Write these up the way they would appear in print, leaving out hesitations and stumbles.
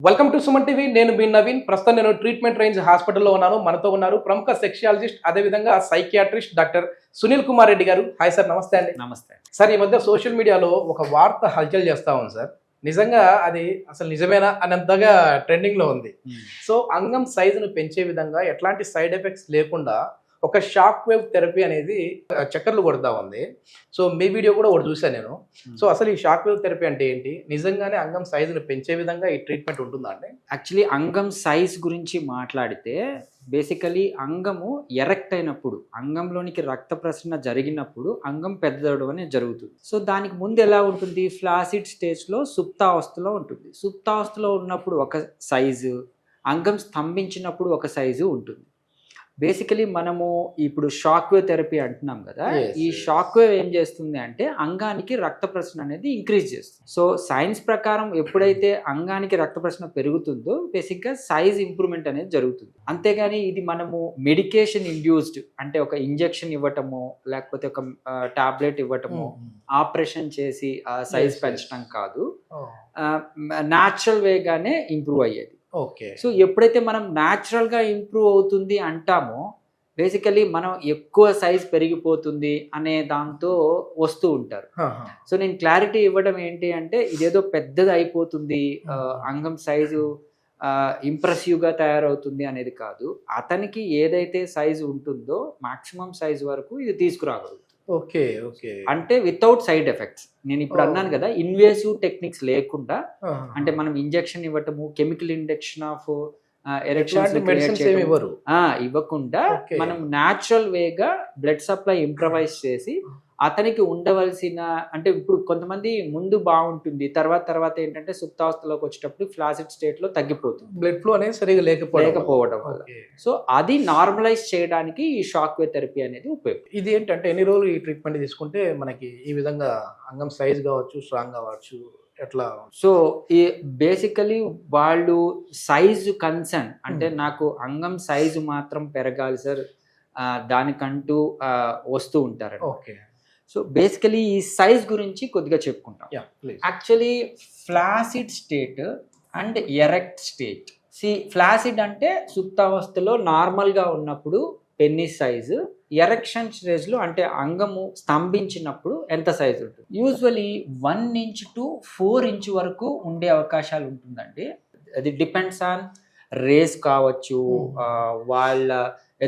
Welcome to Suman TV. నేను మీ నవీన్. ప్రస్తుతం నేను ట్రీట్మెంట్ రేంజ్ హాస్పిటల్లో ఉన్నాను. మనతో ఉన్నారు ప్రముఖ సెక్షియాలజిస్ట్, అదేవిధంగా సైకియాట్రిస్ట్ డాక్టర్ సునీల్ కుమార్ రెడ్డి గారు. హాయ్ సార్, నమస్తే అండి. నమస్తే సార్, ఈ మధ్య సోషల్ మీడియాలో ఒక వార్త హల్చల్ చేస్తా ఉంది సార్. నిజంగా అది అసలు నిజమేనా అనంతగా ట్రెండింగ్ లో ఉంది. సో అంగం సైజును పెంచే విధంగా ఎట్లాంటి సైడ్ ఎఫెక్ట్స్ లేకుండా ఒక షాక్ వేవ్ థెరపీ అనేది చక్కర్లు కొడతా ఉంది. సో మీ వీడియో కూడా ఒకటి చూసాను నేను. సో అసలు ఈ షాక్ వేవ్ థెరపీ అంటే ఏంటి? నిజంగానే అంగం సైజును పెంచే విధంగా ఈ ట్రీట్మెంట్ ఉంటుందా అండి? యాక్చువల్లీ అంగం సైజ్ గురించి మాట్లాడితే బేసికలీ అంగము ఎరెక్ట్ అయినప్పుడు, అంగంలోనికి రక్త ప్రసరణ జరిగినప్పుడు అంగం పెద్దదవడం అనేది జరుగుతుంది. సో దానికి ముందు ఎలా ఉంటుంది? ఫ్లాసిడ్ స్టేజ్లో సుప్తావస్థలో ఉంటుంది. సుప్తావస్థలో ఉన్నప్పుడు ఒక సైజు, అంగం స్తంభించినప్పుడు ఒక సైజు ఉంటుంది. బేసికలీ మనము ఇప్పుడు షాక్ వేవ్ థెరపీ అంటున్నాం కదా. ఈ షాక్ వేవ్ ఏం చేస్తుంది అంటే అంగానికి రక్త ప్రసరణ అనేది ఇంక్రీజ్ చేస్తుంది. సో సైన్స్ ప్రకారం ఎప్పుడైతే అంగానికి రక్త ప్రసరణ పెరుగుతుందో బేసిక్గా సైజ్ ఇంప్రూవ్మెంట్ అనేది జరుగుతుంది. అంతేగాని ఇది మనము మెడికేషన్ ఇండ్యూస్డ్ అంటే ఒక ఇంజెక్షన్ ఇవ్వటము, లేకపోతే ఒక టాబ్లెట్ ఇవ్వటము, ఆపరేషన్ చేసి సైజ్ పెంచడం కాదు. న్యాచురల్ వేగానే ఇంప్రూవ్ అయ్యేది. ఓకే. సో ఎప్పుడైతే మనం న్యాచురల్గా ఇంప్రూవ్ అవుతుంది అంటామో బేసికలీ మనం ఎక్కువ సైజ్ పెరిగిపోతుంది అనే దాంతో వస్తూ ఉంటారు. సో నేను క్లారిటీ ఇవ్వడం ఏంటి అంటే ఇదేదో పెద్దది అయిపోతుంది, అంగం సైజు ఇంప్రెసివ్గా తయారవుతుంది అనేది కాదు. అతనికి ఏదైతే సైజు ఉంటుందో మాక్సిమం సైజ్ వరకు ఇది తీసుకురాగలుగుతుంది. Okay okay. అంటే వితౌట్ సైడ్ ఎఫెక్ట్స్. నేను ఇప్పుడు అన్నాను కదా, ఇన్వేసివ్ టెక్నిక్స్ లేకుండా, అంటే మనం ఇంజెక్షన్ ఇవ్వటము, కెమికల్ ఇంజెక్షన్ ఆఫ్ ఎరెక్షన్స్ ఇవ్వకుండా మనం న్యాచురల్ వేగా బ్లడ్ సప్లై ఇంప్రవైజ్ చేసి అతనికి ఉండవలసిన, అంటే ఇప్పుడు కొంతమంది ముందు బాగుంటుంది, తర్వాత ఏంటంటే సుప్తావస్థలోకి వచ్చేటప్పుడు ఫ్లాసిడ్ స్టేట్ లో తగ్గిపోతుంది, బ్లడ్ ఫ్లో అనేది సరిగా లేకపోవడం వల్ల. సో అది నార్మలైజ్ చేయడానికి ఈ షాక్ వేవ్ థెరపీ అనేది ఉపయోగం. ఇది ఏంటంటే ఎన్ని రోజులు ఈ ట్రీట్మెంట్ తీసుకుంటే మనకి ఈ విధంగా అంగం సైజ్ కావచ్చు, స్ట్రాంగ్ కావచ్చు, ఎట్లా? సో ఈ బేసికలీ వాళ్ళు సైజు కన్సర్న్ అంటే నాకు అంగం సైజు మాత్రం పెరగాలి సార్, దానికంటూ వస్తూ ఉంటారు. ఓకే. సో బేసికలీ ఈ సైజ్ గురించి కొద్దిగా చెప్పుకుంటాం. Actually flaccid state and erect state. Flaccid అంటే సుప్తావస్థలో నార్మల్గా ఉన్నప్పుడు పెన్నిస్ సైజు, ఎరెక్షన్ స్టేజ్లో అంటే అంగము స్తంభించినప్పుడు ఎంత సైజు ఉంటుంది? యూజువలీ 1 ఇంచ్ టు 4 ఇంచ్ వరకు ఉండే అవకాశాలు ఉంటుందండి. అది డిపెండ్స్ ఆన్ రేస్ కావచ్చు, వాళ్ళ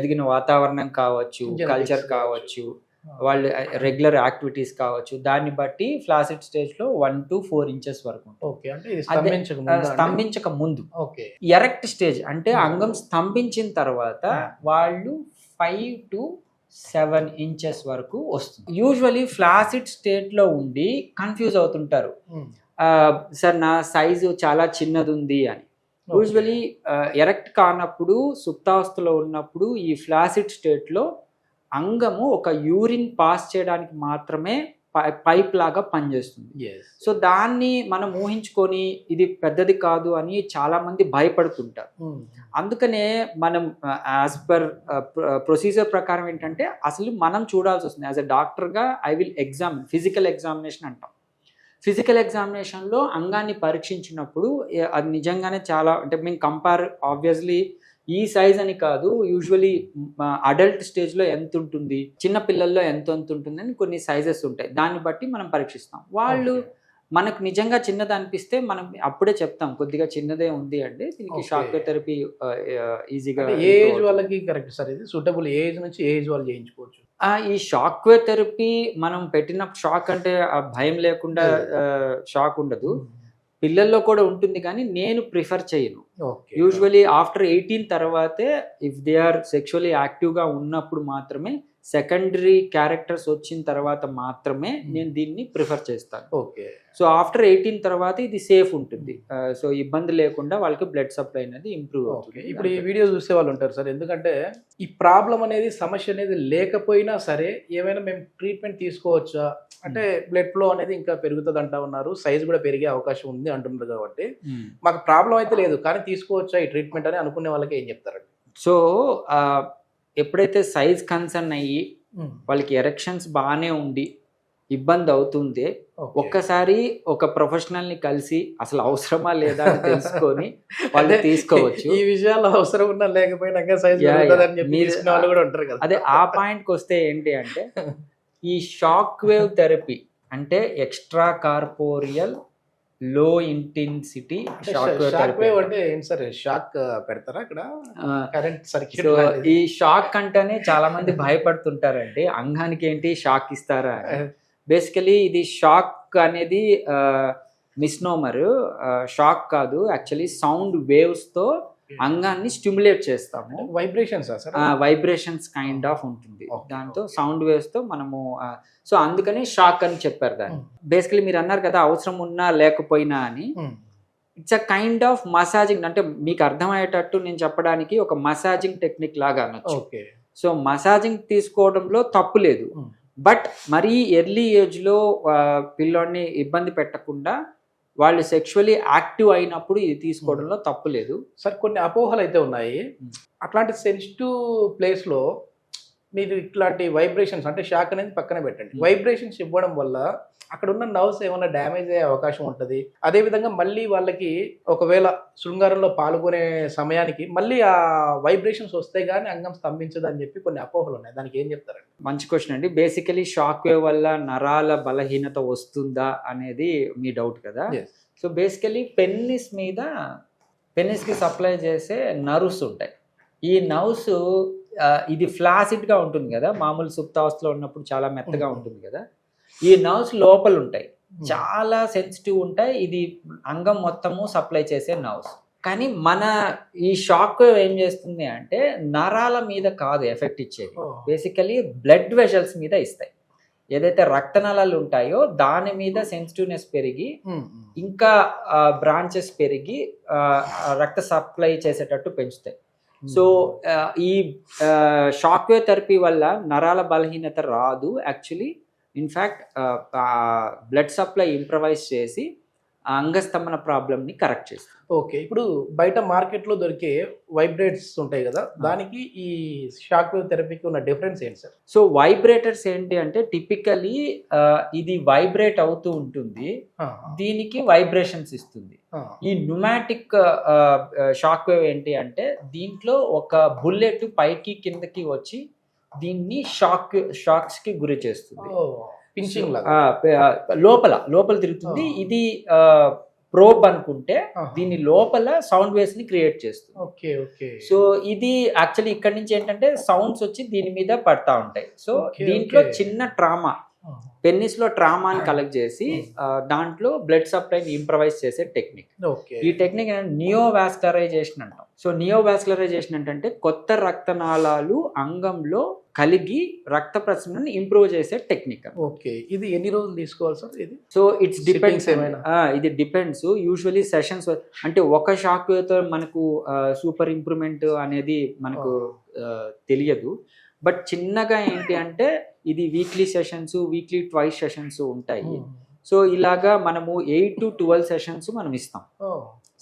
ఎదిగిన వాతావరణం కావచ్చు, కల్చర్ కావచ్చు, వాళ్ళు రెగ్యులర్ యాక్టివిటీస్ కావచ్చు, దాన్ని బట్టి ఫ్లాసిడ్ స్టేజ్ లో 1 to 4 ఇంచెస్ వరకు స్తంభించక ముందు. ఎరెక్ట్ స్టేజ్ అంటే అంగం స్తంభించిన తర్వాత వాళ్ళు 5 to 7 ఇంచెస్ వరకు వస్తుంది. యూజువలీ ఫ్లాసిడ్ స్టేట్ లో ఉండి కన్ఫ్యూజ్ అవుతుంటారు, సార్ నా సైజు చాలా చిన్నది ఉంది అని. యూజువలీ ఎరెక్ట్ కానప్పుడు, సుప్తావస్థలో ఉన్నప్పుడు ఈ ఫ్లాసిడ్ స్టేట్ లో అంగము ఒక యూరిన్ పాస్ చేయడానికి మాత్రమే పైప్ లాగా పనిచేస్తుంది. సో దాన్ని మనం ఊహించుకొని ఇది పెద్దది కాదు అని చాలా మంది భయపడుతుంటారు. అందుకనే మనం యాజ్ పర్ ప్రొసీజర్ ప్రకారం ఏంటంటే అసలు మనం చూడాల్సి వస్తుంది. యాజ్ ఎ డాక్టర్గా I will examine, physical examination అంటాం. ఫిజికల్ ఎగ్జామినేషన్లో అంగాన్ని పరీక్షించినప్పుడు అది నిజంగానే చాలా, అంటే మేము కంపేర్ ఆబ్వియస్లీ ఈ సైజ్ అని కాదు, యూజువలీ అడల్ట్ స్టేజ్లో ఎంత ఉంటుంది, చిన్న పిల్లల్లో ఎంత ఉంటుంది అని కొన్ని సైజెస్ ఉంటాయి. దాన్ని బట్టి మనం పరీక్షిస్తాం. వాళ్ళు మనకు నిజంగా చిన్నది అనిపిస్తే మనం అప్పుడే చెప్తాం కొద్దిగా చిన్నదే ఉంది అంటే దీనికి షాక్ వేవ్ థెరపీ ఈజీగా. ఏజ్ వాళ్ళకి కరెక్ట్ సార్, ఇది సూటబుల్ ఏజ్ నుంచి ఏజ్ వాళ్ళు చేయించుకోవచ్చు. ఈ షాక్ వేవ్ థెరపీ మనం పెట్టిన షాక్ అంటే భయం లేకుండా షాక్ ఉండదు, పిల్లల్లో కూడా ఉంటుంది, కానీ నేను ప్రిఫర్ చేయను. యూజువలీ ఆఫ్టర్ 18 తర్వాతే ఇఫ్ దే ఆర్ సెక్షువల్లీ యాక్టివ్గా ఉన్నప్పుడు మాత్రమే, సెకండరీ క్యారెక్టర్స్ వచ్చిన తర్వాత మాత్రమే నేను దీన్ని ప్రిఫర్ చేస్తాను. ఓకే. సో ఆఫ్టర్ 18 తర్వాత ఇది సేఫ్ ఉంటుంది. సో ఇబ్బంది లేకుండా వాళ్ళకి బ్లడ్ సప్లై అనేది ఇంప్రూవ్ అవుతుంది. ఇప్పుడు ఈ వీడియో చూసే వాళ్ళు ఉంటారు సార్, ఎందుకంటే ఈ ప్రాబ్లం అనేది, సమస్య అనేది లేకపోయినా సరే ఏమైనా మేము ట్రీట్మెంట్ తీసుకోవచ్చా అంటే బ్లడ్ ఫ్లో అనేది ఇంకా పెరుగుతుంది అంటా ఉన్నారు, సైజ్ కూడా పెరిగే అవకాశం ఉంది అంటున్నారు. కాబట్టి మాకు ప్రాబ్లం అయితే లేదు కానీ తీసుకోవచ్చా ఈ ట్రీట్మెంట్ అని అనుకునే వాళ్ళకి ఏం చెప్తారండి? సో ఎప్పుడైతే సైజ్ కన్సర్న్ అయ్యి వాళ్ళకి ఎరెక్షన్స్ బాగానే ఉండి ఇబ్బంది అవుతుంది, ఒక్కసారి ఒక ప్రొఫెషనల్ ని కలిసి అసలు అవసరమా లేదా అని తెలుసుకొని వాళ్ళు తీసుకోవచ్చు. ఈ విషయాల్లో అవసరం ఉన్నా లేకపోయినా సైజ్ పెరుగుతుందని చెప్పి తీసుకునే వాళ్ళు కూడా ఉంటారు కదా. అదే ఆ పాయింట్కి వస్తే ఏంటి అంటే ఈ షాక్ వేవ్ థెరపీ అంటే ఎక్స్ట్రా కార్పోరియల్ లో ఇంటెన్సిటీ షాక్ వేవ్ థెరపీ అంటే ఏంటి సార్? షాక్ పెడతారా అక్కడ కరెంట్ సర్క్యూట్? ఈ షాక్ అంటేనే చాలా మంది భయపడుతుంటారండి, అంగానికి ఏంటి షాక్ ఇస్తారా అని. బేసికలీ ఇది షాక్ అనేది మిస్నోమర్, షాక్ కాదు, యాక్చువల్లీ సౌండ్ వేవ్స్ తో అంగాన్ని స్టిమ్యులేట్ చేస్తాము. వైబ్రేషన్స్ కైండ్ ఆఫ్ ఉంటుంది దాంతో, సౌండ్ వేవ్స్ తో మనము. సో అందుకని షాక్ అని చెప్పారు దాన్ని. బేసికలీ మీరు అన్నారు కదా అవసరం ఉన్నా లేకపోయినా అని, it's a kind of massaging. అంటే మీకు అర్థమయ్యేటట్టు నేను చెప్పడానికి ఒక మసాజింగ్ టెక్నిక్ లాగా అనొచ్చు. సో మసాజింగ్ తీసుకోవడంలో తప్పు లేదు, బట్ మరీ ఎర్లీ ఏజ్లో పిల్లోడిని ఇబ్బంది పెట్టకుండా వాళ్ళు సెక్షువల్లీ యాక్టివ్ అయినప్పుడు ఇది తీసుకోవడంలో తప్పు లేదు. సార్ కొన్ని అపోహలు అయితే ఉన్నాయి, అట్లాంటి సెన్సిటివ్ ప్లేస్లో మీరు ఇట్లాంటి వైబ్రేషన్స్ అంటే షాక్ అనేది పక్కన పెట్టండి, వైబ్రేషన్స్ ఇవ్వడం వల్ల అక్కడ ఉన్న నర్వ్స్ ఏమైనా డ్యామేజ్ అయ్యే అవకాశం ఉంటుంది. అదేవిధంగా మళ్ళీ వాళ్ళకి ఒకవేళ శృంగారంలో పాల్గొనే సమయానికి మళ్ళీ ఆ వైబ్రేషన్స్ వస్తే కానీ అంగం స్తంభించదు అని చెప్పి కొన్ని అపోహలు ఉన్నాయి, దానికి ఏం చెప్తారండి? మంచి క్వశ్చన్ అండి. బేసికలీ షాక్ వేవ్ వల్ల నరాల బలహీనత వస్తుందా అనేది మీ డౌట్ కదా. సో బేసికలీ పెన్నిస్కి సప్లై చేసే నర్వ్స్ ఉంటాయి. ఈ నర్వ్స్ ఇది ఫ్లాసిడ్గా ఉంటుంది కదా, మామూలు సుప్తావస్థలో ఉన్నప్పుడు చాలా మెత్తగా ఉంటుంది కదా. ఈ నర్వ్స్ లోపల ఉంటాయి, చాలా సెన్సిటివ్ ఉంటాయి. ఇది అంగం మొత్తము సప్లై చేసే నర్వ్స్. కానీ మన ఈ షాక్ వేవ్ ఏం చేస్తుంది అంటే నరాల మీద కాదు ఎఫెక్ట్ ఇచ్చేది, బేసికలీ బ్లడ్ వెజల్స్ మీద ఇస్తాయి. ఏదైతే రక్తనాళాలు ఉంటాయో దాని మీద సెన్సిటివ్నెస్ పెరిగి ఇంకా బ్రాంచెస్ పెరిగి రక్త సప్లై చేసేటట్టు పెంచుతాయి. సో ఈ షాక్ వేవ్ థెరపీ వల్ల నరాల బలహీనత రాదు. Actually in fact blood supply improvise చేసి అంగస్తంభన ప్రాబ్లమ్ని కరెక్ట్ చేస్తుంది. ఓకే, ఇప్పుడు బయట మార్కెట్లో దొరికే వైబ్రేటర్స్ ఉంటాయి కదా, దానికి ఈ షాక్ వేవ్ థెరపీకి ఉన్న డిఫరెన్స్ ఏంటి సార్? సో వైబ్రేటర్స్ ఏంటి అంటే టిపికలీ ఇది వైబ్రేట్ అవుతూ ఉంటుంది, దీనికి వైబ్రేషన్స్ ఇస్తుంది. ఈ న్యూమాటిక్ షాక్ వేవ్ ఏంటి అంటే దీంట్లో ఒక బుల్లెట్ పైకి కిందకి వచ్చి దీన్ని షాక్స్ కి గురి చేస్తుంది. లోపల తిరుగుతుంది. ఇది ప్రోబ్ అనుకుంటే దీని లోపల సౌండ్ వేవ్స్ ని క్రియేట్ చేస్తుంది. సో ఇది యాక్చువల్లీ ఇక్కడ నుంచి ఏంటంటే సౌండ్స్ వచ్చి దీని మీద పడతా ఉంటాయి. సో దీంట్లో చిన్న ట్రామా, పెన్నిస్ లో ట్రామాని కలెక్ట్ చేసి దాంట్లో బ్లడ్ సప్లైని ఇంప్రవైజ్ చేసే టెక్నిక్. ఈ టెక్నిక్ నియోవాస్కులరైజేషన్ అంటాం. సో నియోవాస్కులరైజేషన్ అంటే కొత్త రక్తనాళాలు అంగంలో కలిగి రక్త ప్రసరణని ఇంప్రూవ్ చేసే టెక్నిక్. ఓకే, ఇది ఎన్ని రోజులు తీసుకోవాలి సార్? ఇది సో ఇట్స్ డిపెండ్స్. ఇది డిపెండ్స్. యూజువలీ సెషన్స్ అంటే ఒక షాక్ వేవ్తో మనకు సూపర్ ఇంప్రూవ్మెంట్ అనేది మనకు తెలియదు. బట్ చిన్నగా ఏంటి అంటే ఇది weekly sessions, weekly twice sessions ఉంటాయి. సో ఇలాగా మనము 8 to 12 సెషన్స్ మనం ఇస్తాం.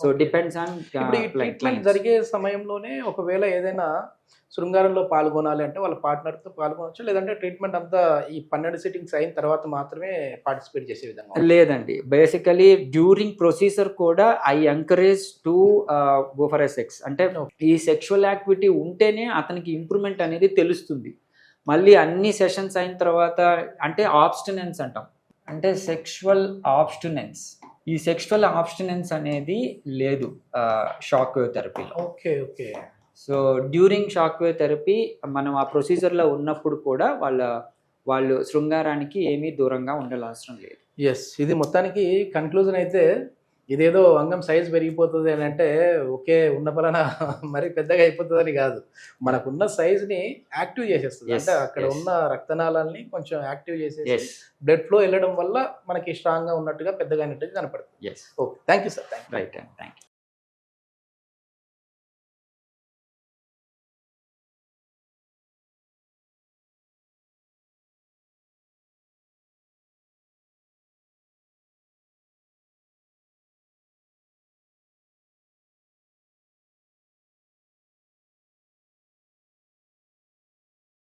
సో డిపెండ్స్ ఆన్ ట్రీట్మెంట్ జరిగే సమయంలోనే ఒకవేళ ఏదైనా శృంగారంలో పాల్గొనాలి అంటే వాళ్ళ పార్ట్నర్తో పాల్గొనవచ్చు, లేదంటే ట్రీట్మెంట్ అంతా ఈ 12 సిట్టింగ్స్ అయిన తర్వాత మాత్రమే పార్టిసిపేట్ చేసే విధంగా? లేదండి, బేసికలీ డ్యూరింగ్ ప్రొసీజర్ కూడా I encourage to go for a sex. అంటే ఈ సెక్షువల్ యాక్టివిటీ ఉంటేనే అతనికి ఇంప్రూవ్మెంట్ అనేది తెలుస్తుంది. మళ్ళీ అన్ని సెషన్స్ అయిన తర్వాత అంటే ఆబ్స్టినెన్స్ అంటాం, అంటే సెక్షువల్ ఆబ్స్టినెన్స్. ఈ సెక్షువల్ ఆబ్స్టినెన్స్ అనేది లేదు షాక్ వేవ్ థెరపీలో. Okay okay. So during shock wave therapy మనం ఆ ప్రొసీజర్లో ఉన్నప్పుడు కూడా వాళ్ళు శృంగారానికి ఏమీ దూరంగా ఉండాల్సిన లేదు. ఎస్, ఇది మొత్తానికి కన్క్లూజన్ అయితే ఇదేదో అంగం సైజ్ పెరిగిపోతుంది అని అంటే ఓకే ఉన్న పలాన మరి పెద్దగా అయిపోతుందని కాదు, మనకున్న సైజ్ని యాక్టివ్ చేసేస్తుంది. అంటే అక్కడ ఉన్న రక్తనాళాలని కొంచెం యాక్టివ్ చేసేసి బ్లడ్ ఫ్లో వెళ్ళడం వల్ల మనకి స్ట్రాంగ్గా ఉన్నట్టుగా పెద్దగా అయినట్టుగా కనపడుతుంది. Yes. Okay, thank you sir. Right, thank you.